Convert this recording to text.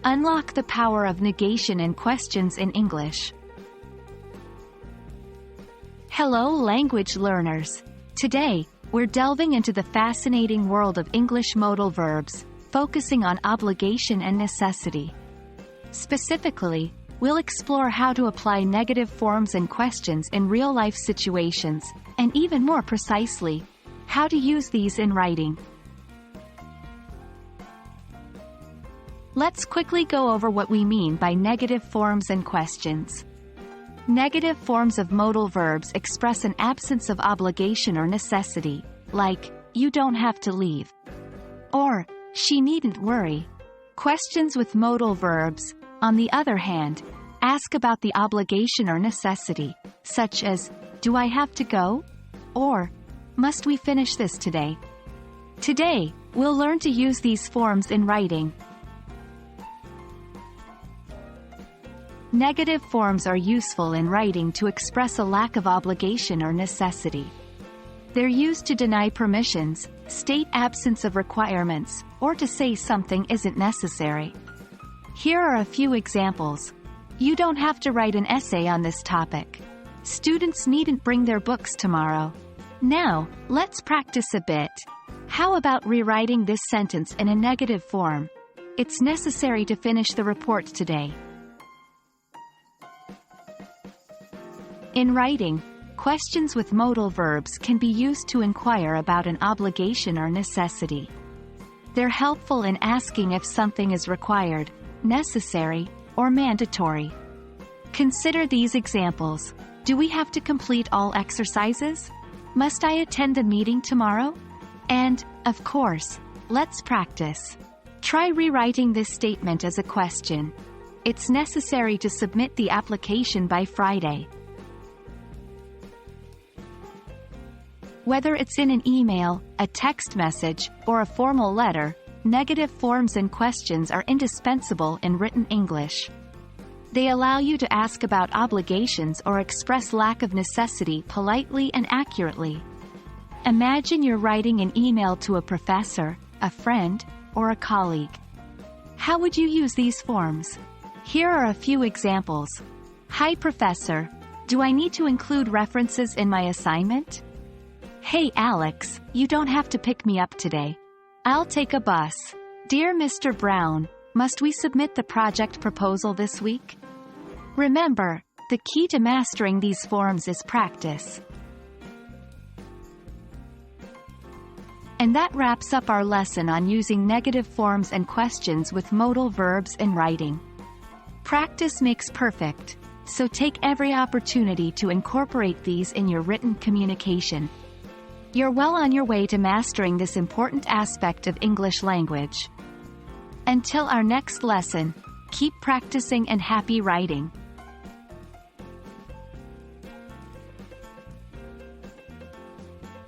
Unlock the power of negation and questions in English. Hello language learners! Today, we're delving into the fascinating world of English modal verbs, focusing on obligation and necessity. Specifically, we'll explore how to apply negative forms and questions in real-life situations, and even more precisely, how to use these in writing. Let's quickly go over what we mean by negative forms and questions. Negative forms of modal verbs express an absence of obligation or necessity, like, you don't have to leave, or, she needn't worry. Questions with modal verbs, on the other hand, ask about the obligation or necessity, such as, do I have to go? Or, must we finish this today? Today, we'll learn to use these forms in writing. Negative forms are useful in writing to express a lack of obligation or necessity. They're used to deny permissions, state absence of requirements, or to say something isn't necessary. Here are a few examples. You don't have to write an essay on this topic. Students needn't bring their books tomorrow. Now, let's practice a bit. How about rewriting this sentence in a negative form? It's necessary to finish the report today. In writing, questions with modal verbs can be used to inquire about an obligation or necessity. They're helpful in asking if something is required, necessary, or mandatory. Consider these examples. Do we have to complete all exercises? Must I attend the meeting tomorrow? And, of course, let's practice. Try rewriting this statement as a question. It's necessary to submit the application by Friday. Whether it's in an email, a text message, or a formal letter, negative forms and questions are indispensable in written English. They allow you to ask about obligations or express lack of necessity politely and accurately. Imagine you're writing an email to a professor, a friend, or a colleague. How would you use these forms? Here are a few examples. Hi Professor, do I need to include references in my assignment? Hey Alex, you don't have to pick me up today. I'll take a bus. Dear Mr. Brown, must we submit the project proposal this week? Remember, the key to mastering these forms is practice. And that wraps up our lesson on using negative forms and questions with modal verbs in writing. Practice makes perfect, so take every opportunity to incorporate these in your written communication. You're well on your way to mastering this important aspect of English language. Until our next lesson, keep practicing and happy writing.